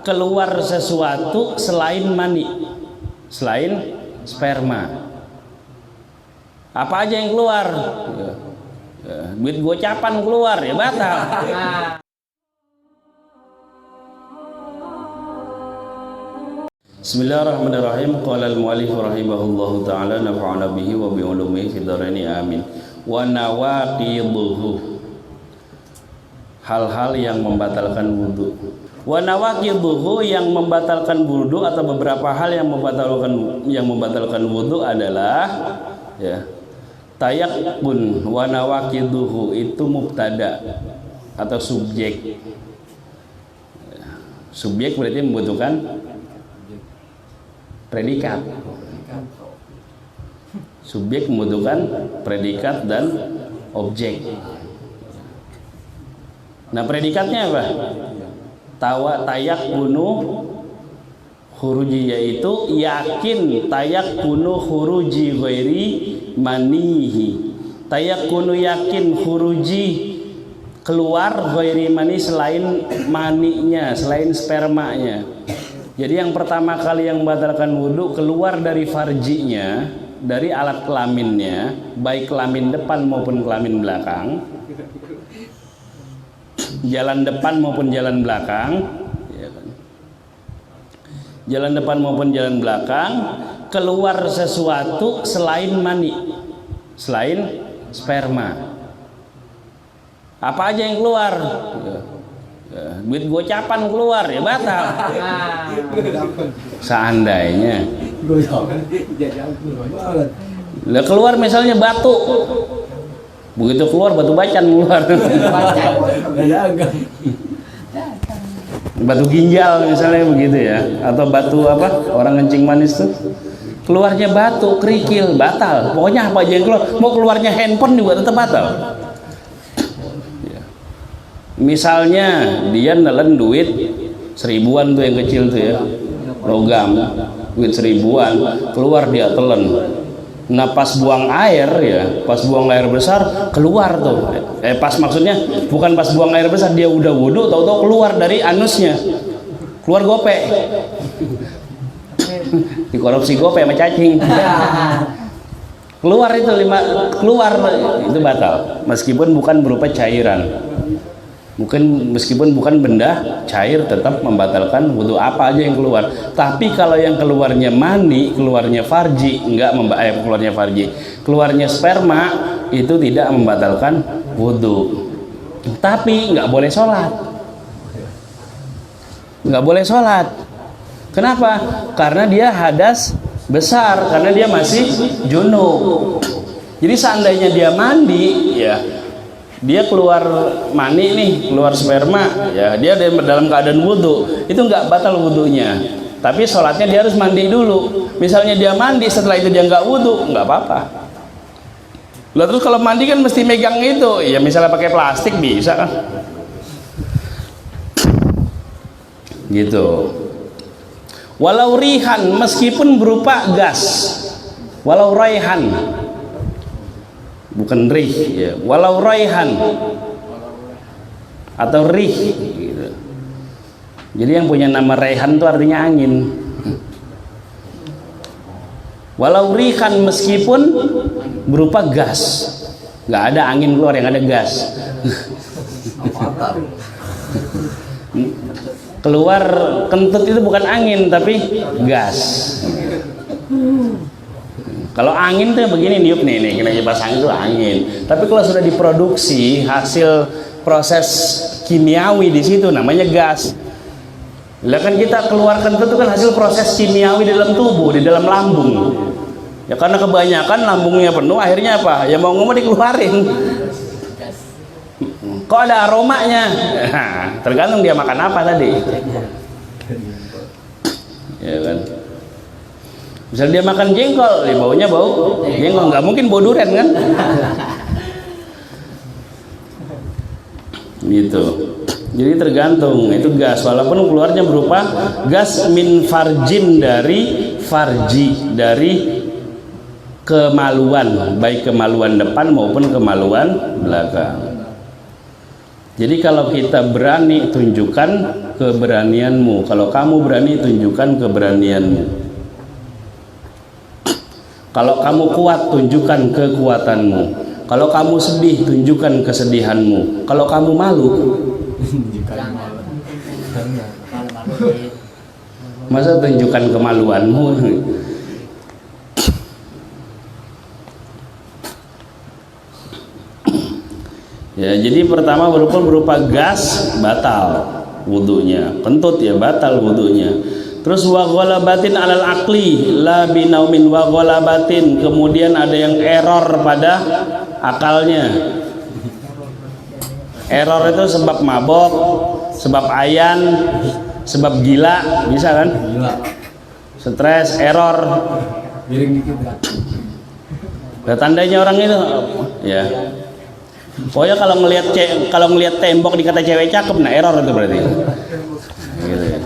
keluar sesuatu selain mani, selain sperma. Apa aja yang keluar? Duit gocapan keluar ya batal. Bismillahirrahmanirrahim. Qala al-mu'allif rahimahullahu ta'ala nafa'ana bihi wa bi ulumihi fid dharaini amin. Wa nawaqidhuhu, hal-hal yang membatalkan wudu. Wa nawaqidhuhu, yang membatalkan wudu atau beberapa hal yang membatalkan wudu adalah ya, tayaqqun. Wa nawaqidhuhu itu mubtada atau subjek. Subjek berarti membutuhkan predikat. Subjek membutuhkan predikat dan objek. Nah, predikatnya apa? Tayaqqunu khuruji, yaitu yakin tayaqqunu khuruji ghairi manihi. Tayaqqunu yakin khuruji keluar ghairi mani, selain maninya, selain spermanya. Jadi yang pertama kali yang membatalkan wudhu keluar dari farjinya, dari alat kelaminnya, baik kelamin depan maupun kelamin belakang, jalan depan maupun jalan belakang, jalan depan maupun jalan belakang, keluar sesuatu selain mani, selain sperma. Apa aja yang keluar? Duit gocapan keluar ya batal. Seandainya lah keluar misalnya batu, begitu keluar batu bacan keluar. Batu ginjal misalnya begitu ya, atau batu apa, orang kencing manis tuh keluarnya batu kerikil, batal. Pokoknya apa aja yang keluar, mau keluarnya handphone juga tetap batal. Misalnya dia nelen duit 1000-an tuh yang kecil tuh ya, logam, duit 1000-an, keluar dia telen. Nah pas buang air ya, pas buang air besar keluar tuh. Pas maksudnya bukan pas buang air besar, dia udah wudhu, tahu-tahu keluar dari anusnya, keluar gope. Dikorupsi gope sama cacing. Keluar itu keluar itu batal, meskipun bukan berupa cairan. Meskipun bukan benda cair, tetap membatalkan wudhu. Apa aja yang keluar. Tapi kalau yang keluarnya mani, keluarnya farji, keluarnya farji, keluarnya sperma, itu tidak membatalkan wudhu. Tapi nggak boleh sholat. Nggak boleh sholat. Kenapa? Karena dia hadas besar, karena dia masih junub. Jadi seandainya dia mandi, ya dia keluar mani nih, keluar sperma, ya dia dalam keadaan wudhu, itu nggak batal wudhunya. Tapi sholatnya dia harus mandi dulu. Misalnya dia mandi, setelah itu dia nggak wudhu, nggak apa-apa. Lah terus kalau mandi kan mesti megang itu, ya misalnya pakai plastik bisa kan? Gitu. Walau rihan, meskipun berupa gas, walau raihan, bukan rih ya, walau raihan atau rih gitu. Jadi yang punya nama raihan itu artinya angin. Walau rihan, meskipun berupa gas, nggak ada angin keluar, yang ada gas. Keluar kentut itu bukan angin tapi gas. Kalau angin tuh begini niup nih kena kipas angin itu angin. Tapi kalau sudah diproduksi hasil proses kimiawi di situ namanya gas. Lah kan kita keluarkan itu kan hasil proses kimiawi di dalam tubuh, di dalam lambung. Ya karena kebanyakan lambungnya penuh, akhirnya apa? Ya mau ngomong dikeluarin. Kok ada aromanya? Tergantung dia makan apa tadi. Ya kan. Misal dia makan jengkol, ya baunya bau jengkol, nggak mungkin bau durian kan? Gitu. Jadi tergantung, itu gas, walaupun keluarnya berupa gas min farjin, dari farji, dari kemaluan, baik kemaluan depan maupun kemaluan belakang. Jadi kalau kita berani, tunjukkan keberanianmu. Kalau kamu berani, tunjukkan keberanianmu. Kalau kamu kuat, tunjukkan kekuatanmu. Kalau kamu sedih, tunjukkan kesedihanmu. Kalau kamu malu, masa tunjukkan kemaluanmu? Ya, jadi pertama berupa gas batal wudunya, kentut ya batal wudunya. Terus wa ghalabatin alal akli la binaumin wa ghalabatin, kemudian ada yang error pada akalnya. Error itu sebab mabok, sebab ayan, sebab gila, bisa kan? Stres, error. Nah, tandanya orang itu ya. Pokoknya kalau ngelihat tembok dikata cewek cakep, nah error itu berarti. Gitu ya.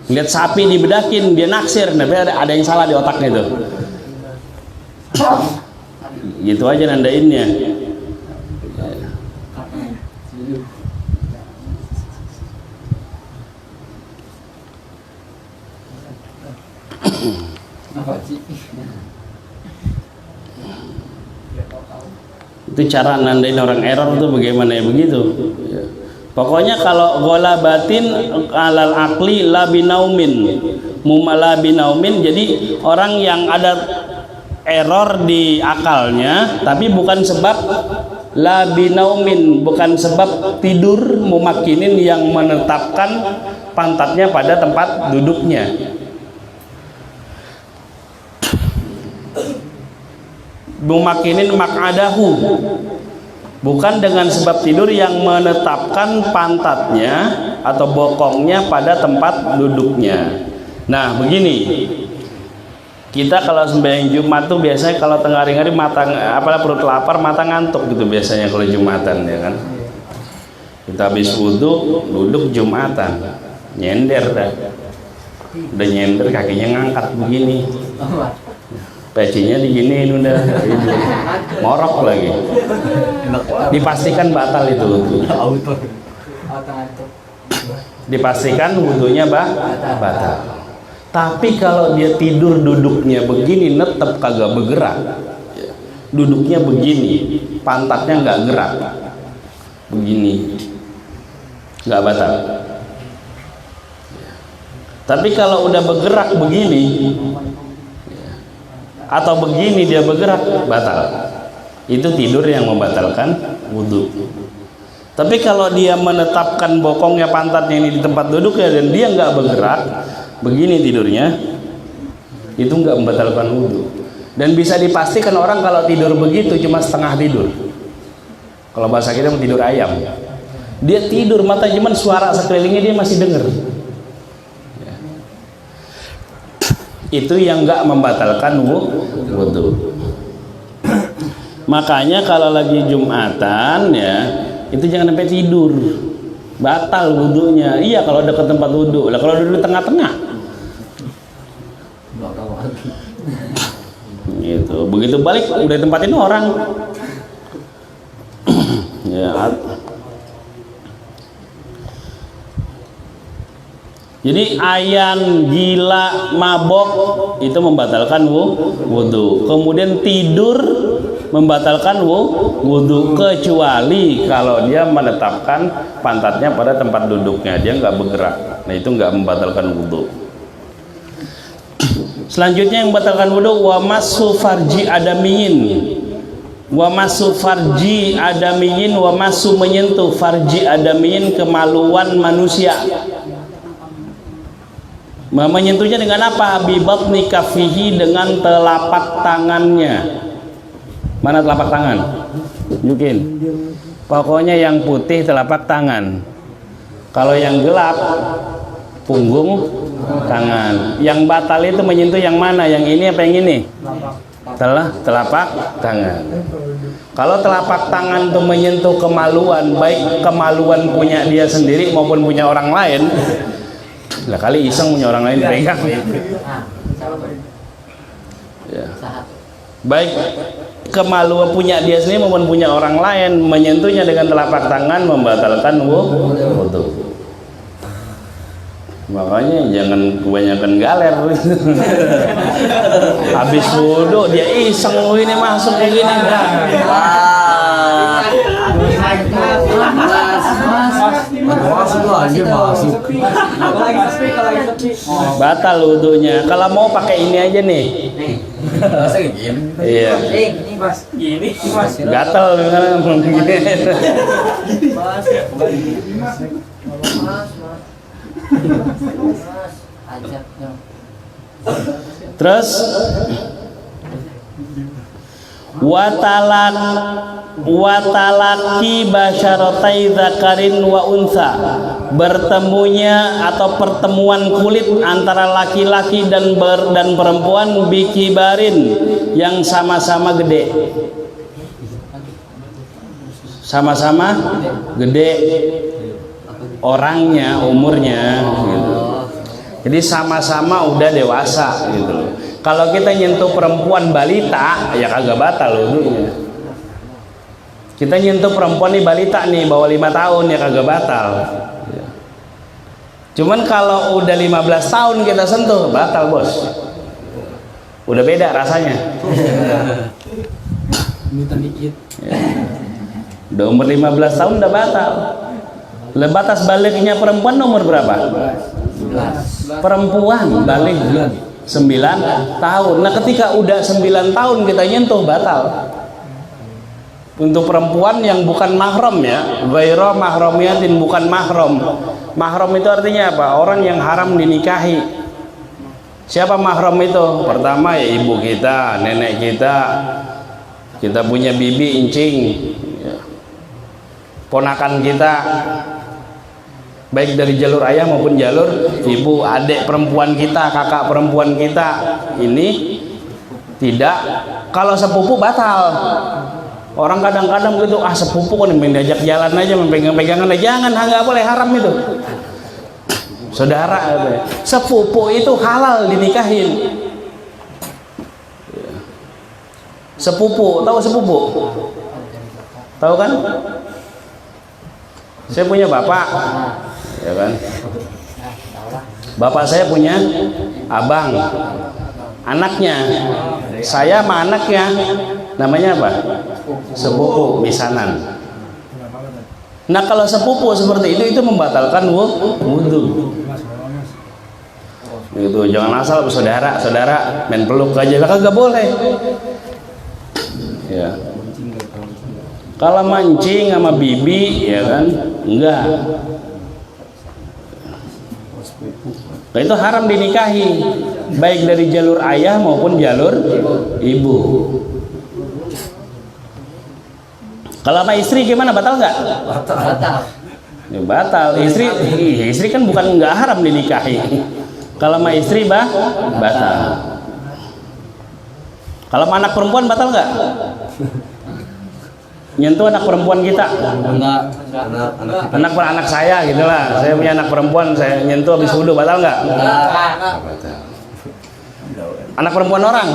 Lihat sapi dibedakin, dia naksir, nah ada yang salah di otaknya itu. Gitu aja nandainnya. Itu cara nandain orang error tuh bagaimana ya begitu ya. Pokoknya kalau ghalabatin alal akli la binaumin mumala binaumin, jadi orang yang ada error di akalnya tapi bukan sebab la binaumin, bukan sebab tidur mumakinin yang menetapkan pantatnya pada tempat duduknya. Mumakinin mak'adahu, bukan dengan sebab tidur yang menetapkan pantatnya atau bokongnya pada tempat duduknya. Nah begini, kita kalau sembahyang Jumat tuh biasanya kalau tengah hari mata perut lapar, mata ngantuk gitu biasanya kalau Jumatan ya kan. Kita habis wudhu duduk Jumatan, nyender dah, udah nyender kakinya ngangkat begini, pecinya diginiin udah, morok lagi. Dipastikan batal itu. Dipastikan wudhunya batal. Tapi kalau dia tidur duduknya begini, netep kagak bergerak, duduknya begini, pantatnya nggak gerak, begini, nggak batal. Tapi kalau udah bergerak begini atau begini dia bergerak, batal. Itu tidur yang membatalkan wudhu. Tapi kalau dia menetapkan bokongnya pantatnya ini di tempat duduknya dan dia nggak bergerak, begini tidurnya, itu nggak membatalkan wudhu. Dan bisa dipastikan orang kalau tidur begitu cuma setengah tidur. Kalau bahasa kita tidur ayam, dia tidur mata cuman suara sekelilingnya dia masih dengar. Itu yang nggak membatalkan wudhu. Makanya kalau lagi Jumatan ya, itu jangan sampai tidur, batal wudhunya. Iya kalau dekat tempat wudhu. Lah kalau duduk di tengah-tengah, gitu. Begitu balik udah tempatin orang. Ya. Jadi ayan, gila, mabok itu membatalkan wudhu. Kemudian tidur membatalkan wudhu, kecuali kalau dia menetapkan pantatnya pada tempat duduknya, dia nggak bergerak. Nah itu nggak membatalkan wudhu. Selanjutnya yang membatalkan wudhu, wa masu farji adamiyin. Wa masu farji adamiyin, wa masu menyentuh farji adamiyin, kemaluan manusia. Menyentuhnya dengan apa? Bibatni kafihi, dengan telapak tangannya. Mana telapak tangan? Tunjukin. Pokoknya yang putih telapak tangan. Kalau yang gelap punggung tangan. Yang batal itu menyentuh yang mana? Yang ini apa yang ini? Telapak tangan. Kalau telapak tangan itu menyentuh kemaluan, baik kemaluan punya dia sendiri maupun punya orang lain, lah kali iseng punya orang lain pegang. Ya. baik kemaluan punya dia sendiri maupun punya orang lain, menyentuhnya dengan telapak tangan membatalkan wudu. Makanya jangan kebanyakan galer. Habis wudu dia iseng, ini masuk kayak gini. Batal wudunya. Kalau mau pakai ini aja nih. Iya. Gatel gini. Terus watalaki basyaratai dzakarin wa unsa, bertemunya atau pertemuan kulit antara laki-laki dan perempuan bikibarin yang sama-sama gede, sama-sama gede orangnya, umurnya gitu. Jadi sama-sama udah dewasa gitu loh. Kalau kita nyentuh perempuan balita ya kagak batal wudunya. Kita nyentuh perempuan nih balita nih bawah 5 tahun ya kagak batal. Cuman kalau udah 15 tahun kita sentuh batal, Bos. Udah beda rasanya. Ya. Udah umur 15 tahun udah batal. Batas baliknya perempuan nomor berapa? Perempuan balik 9 tahun. Nah ketika udah 9 tahun kita nyentuh batal. Untuk perempuan yang bukan mahram ya, ghairu mahramiyatin, bukan mahram. Mahram itu artinya apa? Orang yang haram dinikahi. Siapa mahram itu? Pertama ya ibu kita, nenek kita punya bibi, incing, ponakan kita, baik dari jalur ayah maupun jalur ibu, adik perempuan kita, kakak perempuan kita. Ini tidak. Kalau sepupu batal. Orang kadang-kadang gitu, sepupu kan main diajak jalan aja, pegang-pegangan aja, jangan, nggak boleh, haram itu. Saudara, sepupu itu halal dinikahin. Sepupu, tahu sepupu? Tahu kan? Saya punya bapak, ya kan? Bapak saya punya abang, anaknya, saya sama anaknya, namanya apa? Sepupu, misanan. Nah kalau sepupu seperti itu membatalkan wudu. Gitu, jangan asal saudara main peluk aja, kagak boleh. Ya. Kalau mancing sama bibi, ya kan, enggak. Nah, itu haram dinikahi, baik dari jalur ayah maupun jalur ibu. Kalau sama istri gimana, batal nggak? Batal. Ya, batal. Istri kan bukan nggak haram dinikahi. Kalau sama istri batal. Kalau sama anak perempuan batal nggak? Nyentuh anak perempuan kita? Enggak. Anak saya gitulah. Saya punya anak perempuan, saya nyentuh habis wudu, batal nggak? Enggak. Anak perempuan orang?